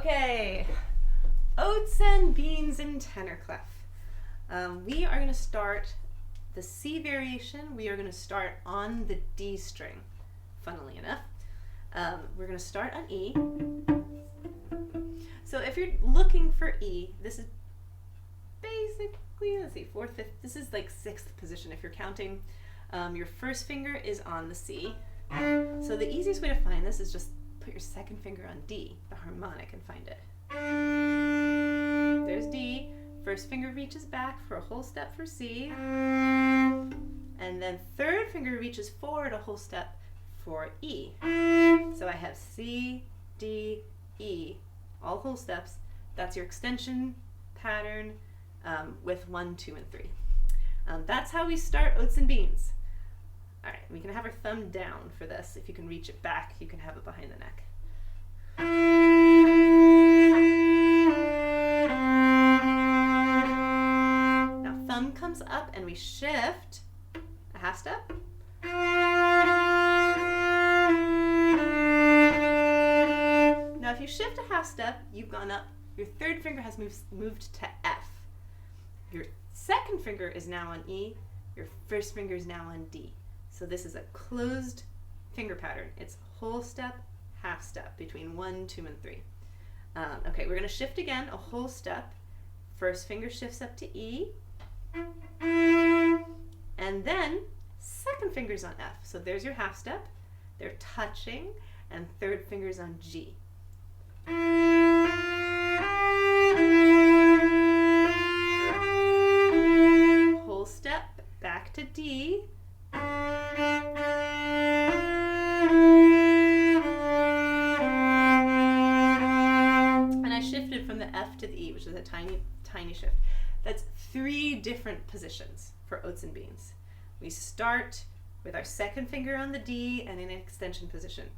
Okay, Oats and Beans in Tenor Clef. We are going to start the C variation. We are going to start on the D string, funnily enough. We're going to start on E. So if you're looking for E, this is basically, let's see, fourth, fifth, this is like sixth position if you're counting. Your first finger is on the C. So the easiest way to find this is just put your second finger on D, the harmonic, and find it. There's D. First finger reaches back for a whole step for C. And then third finger reaches forward a whole step for E. So I have C, D, E, all whole steps. That's your extension pattern with 1, 2, and 3. That's how we start Oats and Beans. All right, we can have our thumb down for this. If you can reach it back, you can have it behind the neck. Now thumb comes up and we shift a half step. Now if you shift a half step, you've gone up. Your third finger has moved to F. Your second finger is now on E. Your first finger is now on D. So this is a closed finger pattern. It's whole step, half step between 1, 2, and 3. Okay, we're going to shift again, a whole step. First finger shifts up to E. And then second finger's on F. So there's your half step. They're touching. And third finger's on G. Whole step, back to D. And I shifted from the F to the E, which is a tiny, tiny shift. That's 3 different positions for Oats and Beans. We start with our second finger on the D and in an extension position.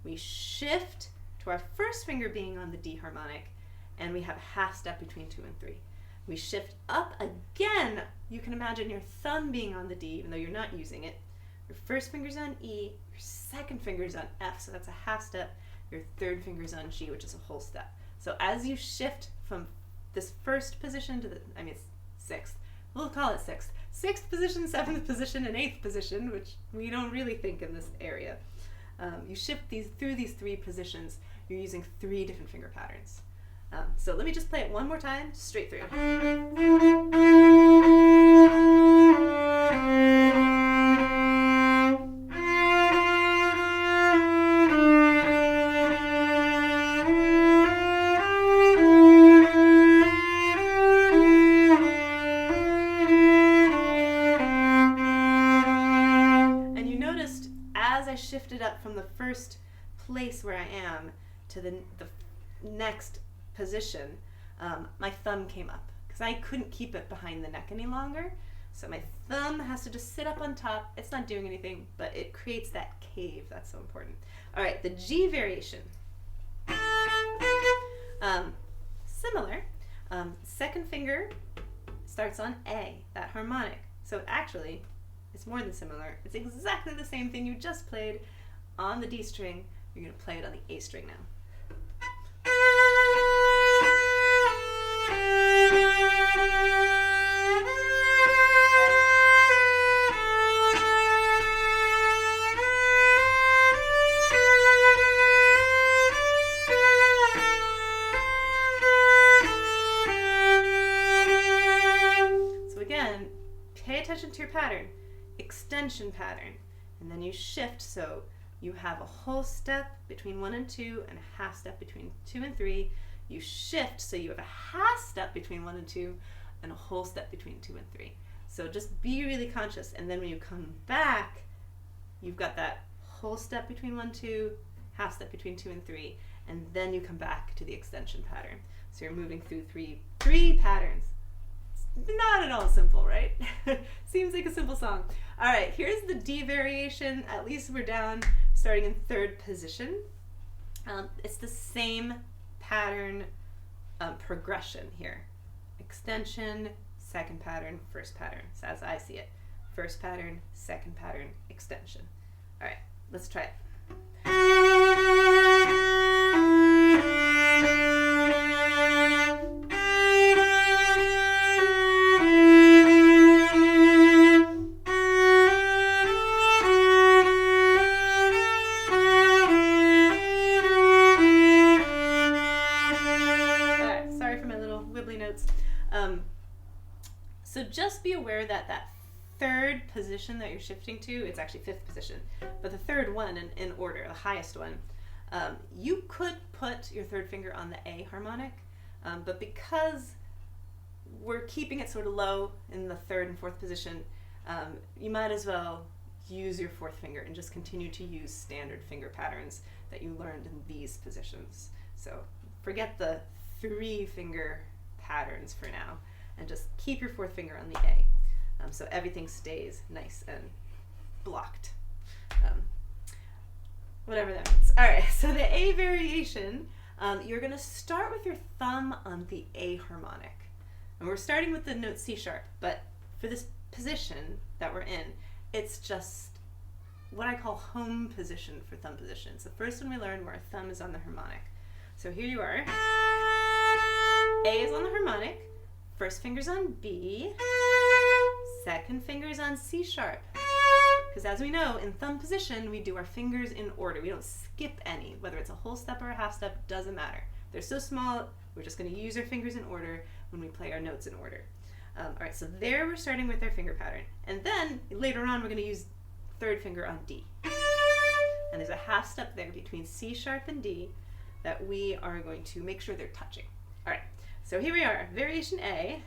We shift to our first finger being on the D harmonic, and we have a half step between 2 and 3. We shift up again. You can imagine your thumb being on the D, even though you're not using it. Your first finger's on E, your second finger's on F, so that's a half step. Your third finger's on G, which is a whole step. So as you shift from this first position to it's sixth. We'll call it sixth. Sixth position, seventh position, and eighth position, which we don't really think in this area. You shift through these 3 positions. You're using 3 different finger patterns. So let me just play it one more time, straight through. And you noticed as I shifted up from the first place where I am to the next position, my thumb came up because I couldn't keep it behind the neck any longer. So my thumb has to just sit up on top. It's not doing anything, but it creates that cave. That's so important. All right, the G variation. Similar. Second finger starts on A, that harmonic. So actually, it's more than similar. It's exactly the same thing you just played on the D string. You're going to play it on the A string now. So again, pay attention to your pattern. Extension pattern. And then you shift, so you have a whole step between 1 and 2 and a half step between 2 and 3. You shift, so you have a half step between 1 and 2 and a whole step between 2 and 3. So just be really conscious, and then when you come back, you've got that whole step between 1 and 2, half step between 2 and 3, and then you come back to the extension pattern. So you're moving through three patterns. It's not at all simple, right? Seems like a simple song. All right, here's the D variation. At least we're down, starting in third position. It's the same pattern progression here. Extension, second pattern, first pattern. So as I see it, first pattern, second pattern, extension. All right, let's try it. So just be aware that that third position that you're shifting to, it's actually fifth position, but the third one in order, the highest one, you could put your third finger on the A harmonic, but because we're keeping it sort of low in the third and fourth position, you might as well use your fourth finger and just continue to use standard finger patterns that you learned in these positions. So forget the 3-finger patterns for now and just keep your fourth finger on the A, so everything stays nice and blocked. Whatever that means. All right, so the A variation, you're going to start with your thumb on the A harmonic. And we're starting with the note C sharp, but for this position that we're in, it's just what I call home position for thumb positions. The first one we learned where our thumb is on the harmonic. So here you are. A is on the harmonic, first finger's on B, second finger's on C sharp. Because as we know, in thumb position, we do our fingers in order. We don't skip any, whether it's a whole step or a half step, doesn't matter. They're so small, we're just going to use our fingers in order when we play our notes in order. All right, so there we're starting with our finger pattern. And then later on, we're going to use third finger on D. And there's a half step there between C sharp and D that we are going to make sure they're touching. All right, so here we are, variation A.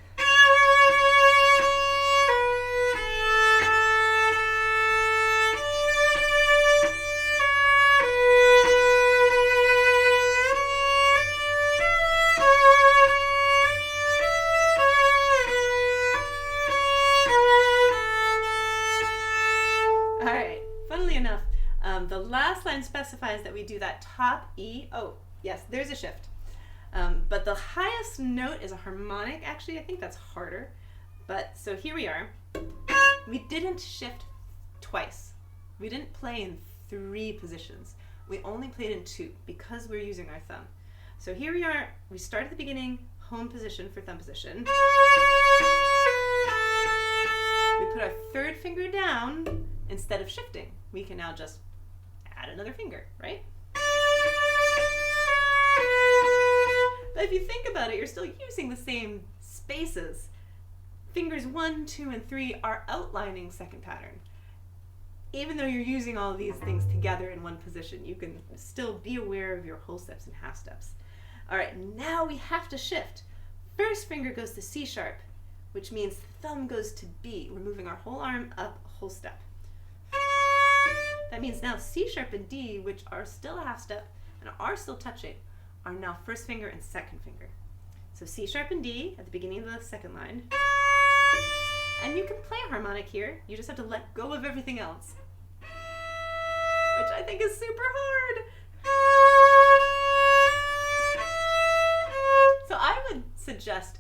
The last line specifies that we do that top E. Oh, yes, there's a shift. But the highest note is a harmonic. Actually, I think that's harder. But so here we are. We didn't shift twice. We didn't play in 3 positions. We only played in 2 because we're using our thumb. So here we are. We start at the beginning, home position for thumb position. We put our third finger down instead of shifting. We can now just add another finger, right? But if you think about it, you're still using the same spaces. Fingers 1, 2, and 3 are outlining second pattern. Even though you're using all of these things together in one position, you can still be aware of your whole steps and half steps. All right, now we have to shift. First finger goes to C sharp, which means thumb goes to B. We're moving our whole arm up a whole step. That means now C sharp and D, which are still a half step and are still touching, are now first finger and second finger. So C sharp and D at the beginning of the second line. And you can play a harmonic here. You just have to let go of everything else, which I think is super hard. So I would suggest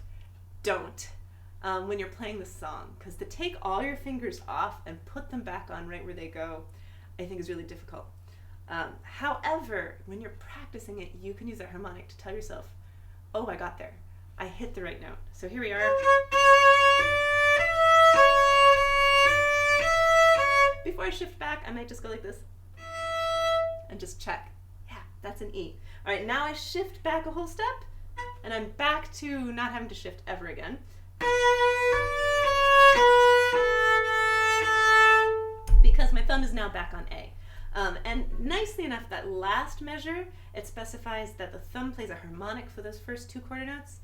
don't when you're playing the song, because to take all your fingers off and put them back on right where they go, I think is really difficult. However, when you're practicing it, you can use that harmonic to tell yourself, oh, I got there. I hit the right note. So here we are. Before I shift back, I might just go like this and just check. Yeah, that's an E. All right, now I shift back a whole step and I'm back to not having to shift ever again. Because my thumb is now back on A. And nicely enough, that last measure, it specifies that the thumb plays a harmonic for those first 2 quarter notes.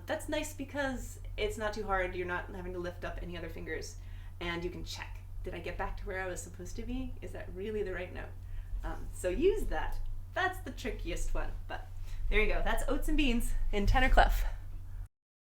That's nice because it's not too hard, you're not having to lift up any other fingers, and you can check. Did I get back to where I was supposed to be? Is that really the right note? So use that. That's the trickiest one, but there you go. That's Oats and Beans in Tenor Clef.